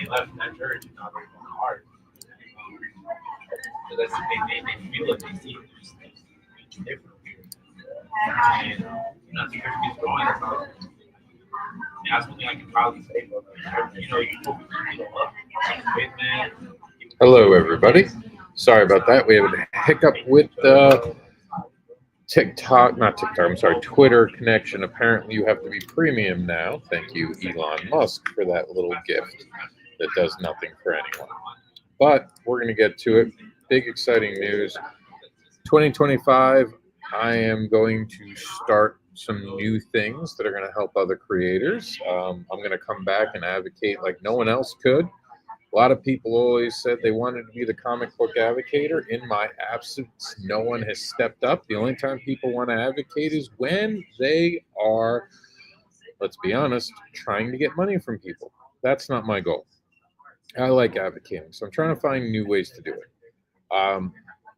They left that church and now they're going hard. So that's they feel like they see things different. And there's kids going about. And that's one thing I can probably say, but you focus on people up, faith, man. Hello, everybody. Sorry about that. We have a hiccup with TikTok, not TikTok, I'm sorry, Twitter connection. Apparently, you have to be premium now. Thank you, Elon Musk, for that little gift that does nothing for anyone. But we're going to get to it. Big, exciting news. 2025, I am going to start some new things that are going to help other creators. I'm going to come back and advocate like no one else could. A lot of people always said they wanted to be the comic book advocator. In my absence, no one has stepped up. The only time people want to advocate is when they are, let's be honest, trying to get money from people. That's not my goal. I like advocating, so I'm trying to find new ways to do it.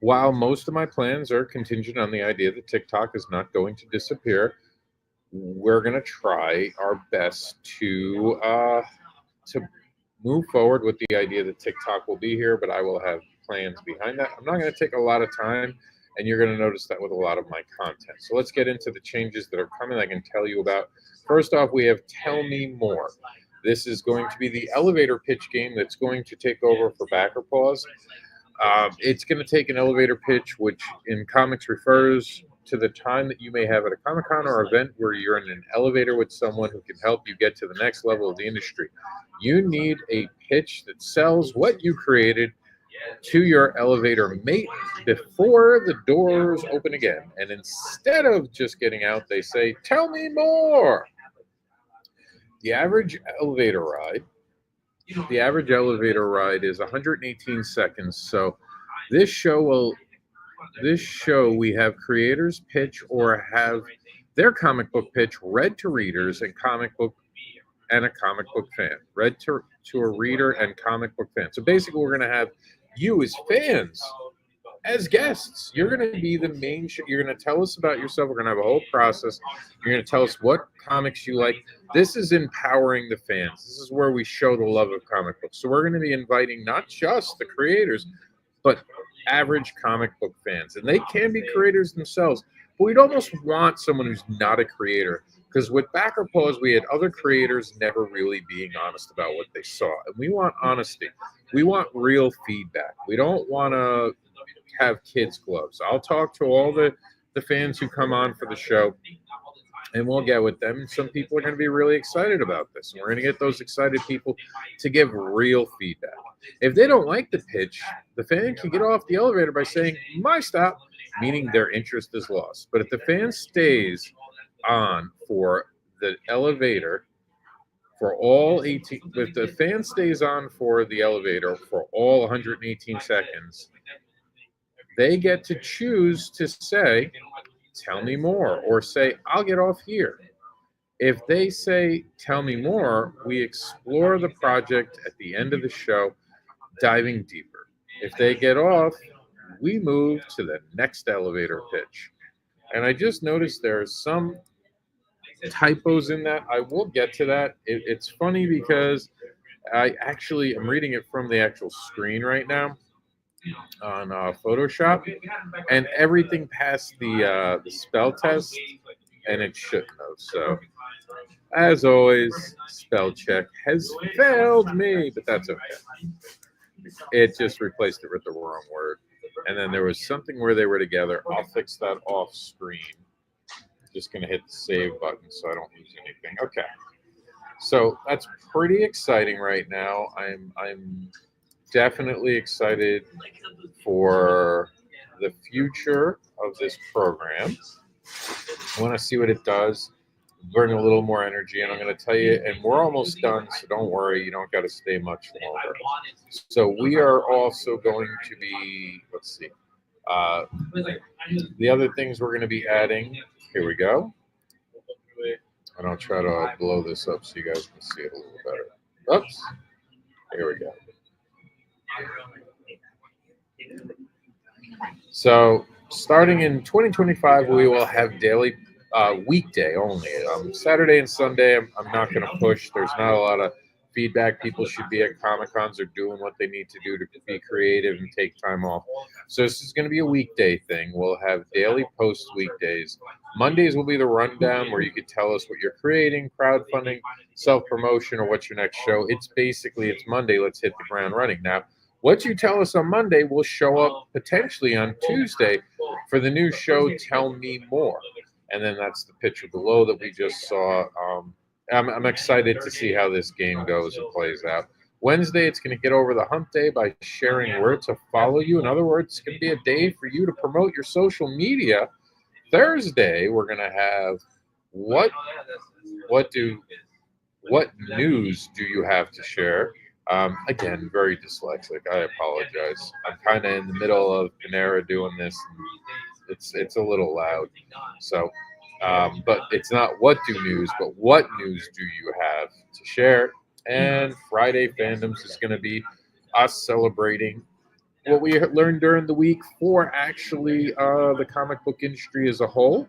While most of my plans are contingent on the idea that TikTok is not going to disappear, we're going to try our best to move forward with the idea that TikTok will be here, but I will have plans behind that. I'm not going to take a lot of time, and you're going to notice that with a lot of my content. So let's get into the changes that are coming I can tell you about. First off, we have Tell Me More. This is going to be the elevator pitch game that's going to take over for Backer Pause. It's going to take an elevator pitch, which in comics refers to the time that you may have at a Comic-Con or event where you're in an elevator with someone who can help you get to the next level of the industry. You need a pitch that sells what you created to your elevator mate before the doors open again. And instead of just getting out, they say, "Tell me more." The average elevator ride is 118 seconds. So this show we have creators pitch or have their comic book pitch read to readers and a comic book fan. Read to a reader and comic book fan. So basically we're going to have you as fans as guests. You're going to be the main you're going to tell us about yourself. We're going to have a whole process. You're going to tell us what comics you like. This is empowering the fans. This is where we show the love of comic books. So we're going to be inviting not just the creators, but average comic book fans. And they can be creators themselves. But we'd almost want someone who's not a creator. Because with Backer Pause, we had other creators never really being honest about what they saw. And we want honesty. We want real feedback. We don't want to have kids' gloves. I'll talk to all the fans who come on for the show, and we'll get with them. Some people are going to be really excited about this, and we're going to get those excited people to give real feedback. If they don't like the pitch, the fan can get off the elevator by saying, "My stop," meaning their interest is lost. But if the fan stays on for the elevator for all 18, if the fan stays on for the elevator for all 118 seconds, they get to choose to say, "Tell me more," or say, "I'll get off here." If they say, "Tell me more," we explore the project at the end of the show, diving deeper. If they get off, we move to the next elevator pitch. And I just noticed there are some typos in that. I will get to that. It's funny because I actually am reading it from the actual screen right now on Photoshop, and everything passed the spell test, and it shouldn't have. So, as always, spell check has failed me, but that's okay. It just replaced it with the wrong word. And then there was something where they were together. I'll fix that off screen. Just going to hit the save button so I don't lose anything. Okay. So that's pretty exciting right now. I'm definitely excited for the future of this program. I want to see what it does, bring a little more energy, and I'm going to tell you, and we're almost done, so don't worry, you don't got to stay much longer. So we are also going to be, let's see, the other things we're going to be adding, here we go. And I'll try to blow this up so you guys can see it a little better. Oops. Here we go. So starting in 2025, we will have daily weekday only. Saturday and Sunday, I'm not going to push. There's not a lot of feedback. People should be at Comic Cons or doing what they need to do to be creative and take time off. So this is going to be a weekday thing. We'll have daily posts weekdays. Mondays will be the rundown where you could tell us what you're creating, crowdfunding, self-promotion, or what's your next show. It's Monday. Let's hit the ground running. Now, what you tell us on Monday will show up potentially on Tuesday for the new show, Tell Me More. And then that's the picture below that we just saw. I'm excited to see how this game goes and plays out. Wednesday, it's going to get over the hump day by sharing where to follow you. In other words, it's going to be a day for you to promote your social media. Thursday, we're going to have what news do you have to share? Again, very dyslexic. I apologize. I'm kind of in the middle of Panera doing this. And it's a little loud. So, but it's not what do news, but what news do you have to share? And Friday Fandoms is going to be us celebrating what we learned during the week for actually the comic book industry as a whole,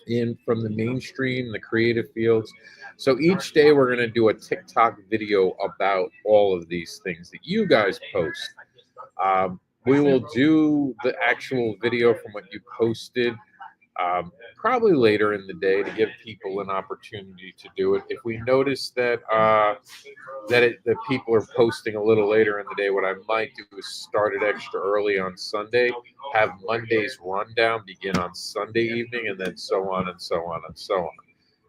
in from the mainstream, the creative fields. So each day we're going to do a TikTok video about all of these things that you guys post. We will do the actual video from what you posted probably later in the day to give people an opportunity to do it. If we notice that that people are posting a little later in the day, what I might do is start it extra early on Sunday, have Monday's rundown begin on Sunday evening, and then so on and so on and so on.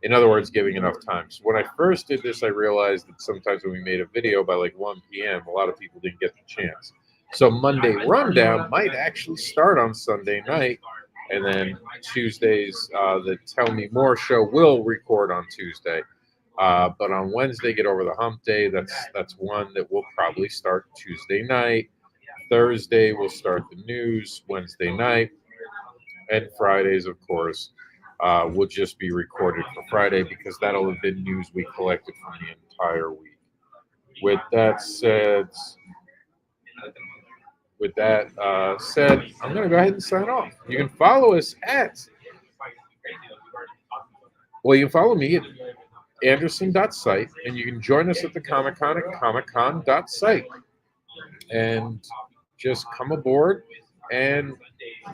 In other words, giving enough time. So when I first did this, I realized that sometimes when we made a video by like 1 p.m., a lot of people didn't get the chance. So Monday rundown might actually start on Sunday night, and then Tuesdays, the Tell Me More show will record on Tuesday. But on Wednesday, get over the hump day. That's one that will probably start Tuesday night. Thursday, we'll start the news Wednesday night. And Fridays, of course, will just be recorded for Friday because that'll have been news we collected from the entire week. With that said, I'm going to go ahead and sign off. You can follow us you can follow me at andersin.site, and you can join us at the Comic-Con at comiccon.site. And just come aboard and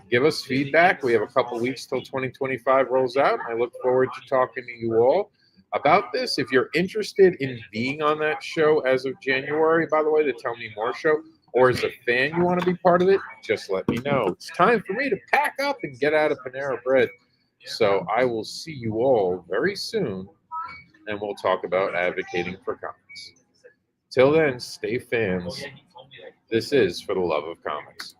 give us feedback. We have a couple weeks till 2025 rolls out. I look forward to talking to you all about this. If you're interested in being on that show as of January, by the way, the Tell Me More show, or as a fan you want to be part of it, just let me know. It's time for me to pack up and get out of Panera Bread. So I will see you all very soon, and we'll talk about advocating for comics. Till then, stay fans. This is For the Love of Comics.